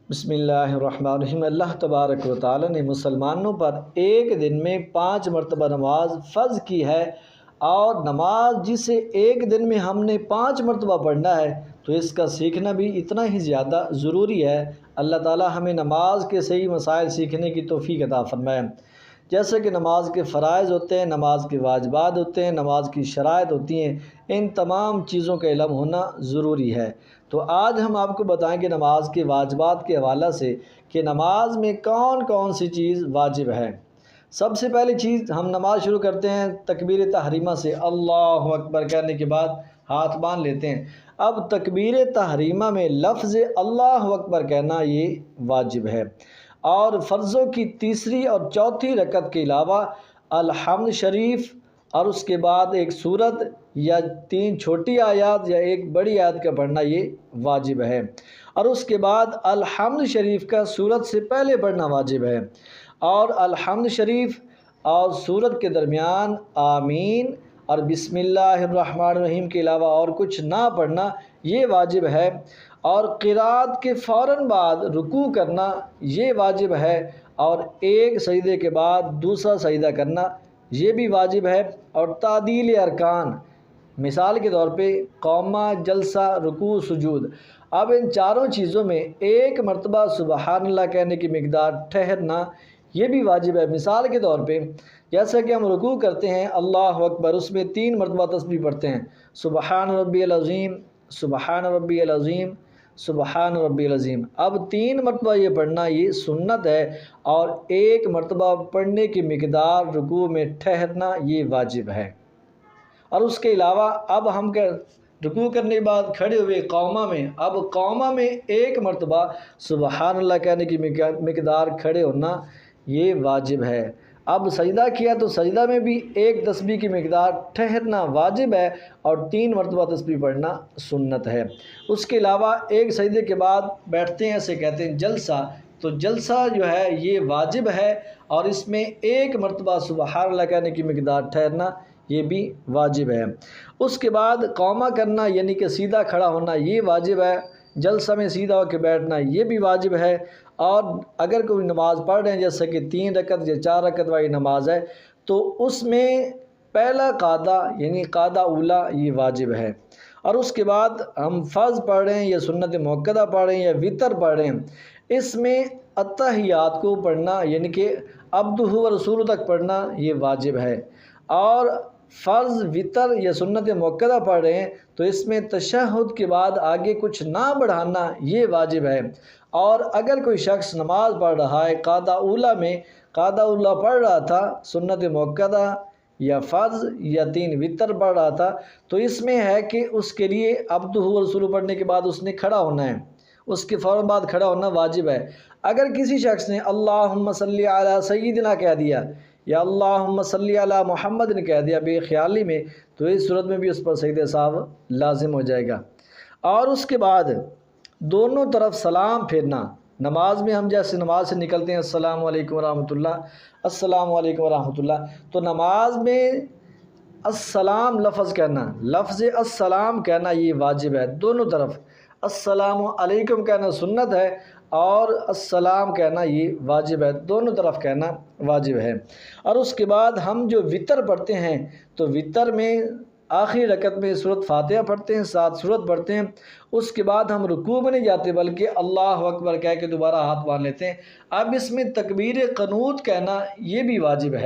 بسم اللہ الرحمن الرحیم۔ اللہ تبارک و تعالی نے مسلمانوں پر ایک دن میں 5 مرتبہ نماز فرض کی ہے، اور نماز جسے ایک دن میں ہم نے 5 مرتبہ پڑھنا ہے تو اس کا سیکھنا بھی اتنا ہی زیادہ ضروری ہے۔ اللہ تعالی ہمیں نماز کے صحیح مسائل سیکھنے کی توفیق عطا فرمائے۔ جیسے کہ نماز کے فرائض ہوتے ہیں، نماز کے واجبات ہوتے ہیں، نماز کی شرائط ہوتی ہیں، ان تمام چیزوں کا علم ہونا ضروری ہے۔ تو آج ہم آپ کو بتائیں کہ نماز کے واجبات کے حوالہ سے کہ نماز میں کون کون سی چیز واجب ہے۔ سب سے پہلی چیز، ہم نماز شروع کرتے ہیں تکبیر تحریمہ سے، اللہ اکبر کہنے کے بعد ہاتھ باندھ لیتے ہیں۔ اب تکبیر تحریمہ میں لفظ اللہ اکبر کہنا یہ واجب ہے، اور فرضوں کی تیسری اور چوتھی رکعت کے علاوہ الحمد شریف اور اس کے بعد ایک سورت یا 3 چھوٹی آیات یا ایک بڑی آیت کا پڑھنا یہ واجب ہے، اور اس کے بعد الحمد شریف کا سورت سے پہلے پڑھنا واجب ہے، اور الحمد شریف اور سورت کے درمیان آمین اور بسم اللہ الرحمن الرحیم کے علاوہ اور کچھ نہ پڑھنا یہ واجب ہے، اور قرات کے فوراً بعد رکوع کرنا یہ واجب ہے، اور ایک سجدے کے بعد دوسرا سجدہ کرنا یہ بھی واجب ہے، اور تعدیل ارکان مثال کے طور پہ قومہ، جلسہ، رکوع، سجود۔ اب ان چاروں چیزوں میں ایک مرتبہ سبحان اللہ کہنے کی مقدار ٹھہرنا یہ بھی واجب ہے۔ مثال کے طور پہ جیسا کہ ہم رکوع کرتے ہیں اللہ اکبر، اس میں 3 مرتبہ تسبیح پڑھتے ہیں، سبحان ربی العظیم، سبحان ربی العظیم، سبحان ربی العظیم۔ اب 3 مرتبہ یہ پڑھنا یہ سنت ہے، اور ایک مرتبہ پڑھنے کی مقدار رکوع میں ٹھہرنا یہ واجب ہے۔ اور اس کے علاوہ اب ہم رکوع کرنے کے بعد کھڑے ہوئے قومہ میں، اب قومہ میں ایک مرتبہ سبحان اللہ کہنے کی مقدار کھڑے ہونا یہ واجب ہے۔ اب سجدہ کیا تو سجدہ میں بھی ایک تسبیح کی مقدار ٹھہرنا واجب ہے، اور 3 مرتبہ تسبیح پڑھنا سنت ہے۔ اس کے علاوہ ایک سجدے کے بعد بیٹھتے ہیں، اسے کہتے ہیں جلسہ، تو جلسہ جو ہے یہ واجب ہے، اور اس میں ایک مرتبہ سبحان اللہ کہنے کی مقدار ٹھہرنا یہ بھی واجب ہے۔ اس کے بعد قومہ کرنا یعنی کہ سیدھا کھڑا ہونا یہ واجب ہے، جلسہ میں سیدھا ہو کے بیٹھنا یہ بھی واجب ہے، اور اگر کوئی نماز پڑھ رہے ہیں جیسے کہ 3 رکعت یا 4 رکعت والی نماز ہے تو اس میں پہلا قعدہ یعنی قعدہ اولا یہ واجب ہے، اور اس کے بعد ہم فرض پڑھ رہے ہیں یا سنت مؤکدہ پڑھ رہے ہیں یا وطر پڑھ رہے ہیں، اس میں اتحیات کو پڑھنا یعنی کہ عبدہ و رسولہ تک پڑھنا یہ واجب ہے، اور فرض، وطر یا سنت مؤکدہ پڑھ رہے ہیں تو اس میں تشہد کے بعد آگے کچھ نہ بڑھانا یہ واجب ہے، اور اگر کوئی شخص نماز پڑھ رہا ہے قعدہ اولا میں، قعدہ اولا پڑھ رہا تھا سنت مؤکدہ یا فرض یا 3 وطر پڑھ رہا تھا، تو اس میں ہے کہ اس کے لیے عبدہ و رسولہ پڑھنے کے بعد اس نے کھڑا ہونا ہے، اس کے فوراً بعد کھڑا ہونا واجب ہے۔ اگر کسی شخص نے اللہم صلی علی سیدنا کہہ دیا یا اللہم صلی علی محمد نے کہہ دیا بے خیالی میں، تو اس صورت میں بھی اس پر سجدہ سہو لازم ہو جائے گا۔ اور اس کے بعد دونوں طرف سلام پھیرنا، نماز میں ہم جیسے نماز سے نکلتے ہیں السلام علیکم ورحمۃ اللہ، السلام علیکم ورحمۃ اللہ، تو نماز میں السلام لفظ کہنا، لفظ السلام کہنا یہ واجب ہے، دونوں طرف السلام علیکم کہنا سنت ہے، اور السلام کہنا یہ واجب ہے، دونوں طرف کہنا واجب ہے۔ اور اس کے بعد ہم جو وطر پڑھتے ہیں تو وطر میں آخری رکعت میں سورۃ فاتحہ پڑھتے ہیں، 7 سورت پڑھتے ہیں، اس کے بعد ہم رکوع میں نہیں جاتے بلکہ اللہ اکبر کہہ کے دوبارہ ہاتھ باندھ لیتے ہیں۔ اب اس میں تکبیر قنوت کہنا یہ بھی واجب ہے۔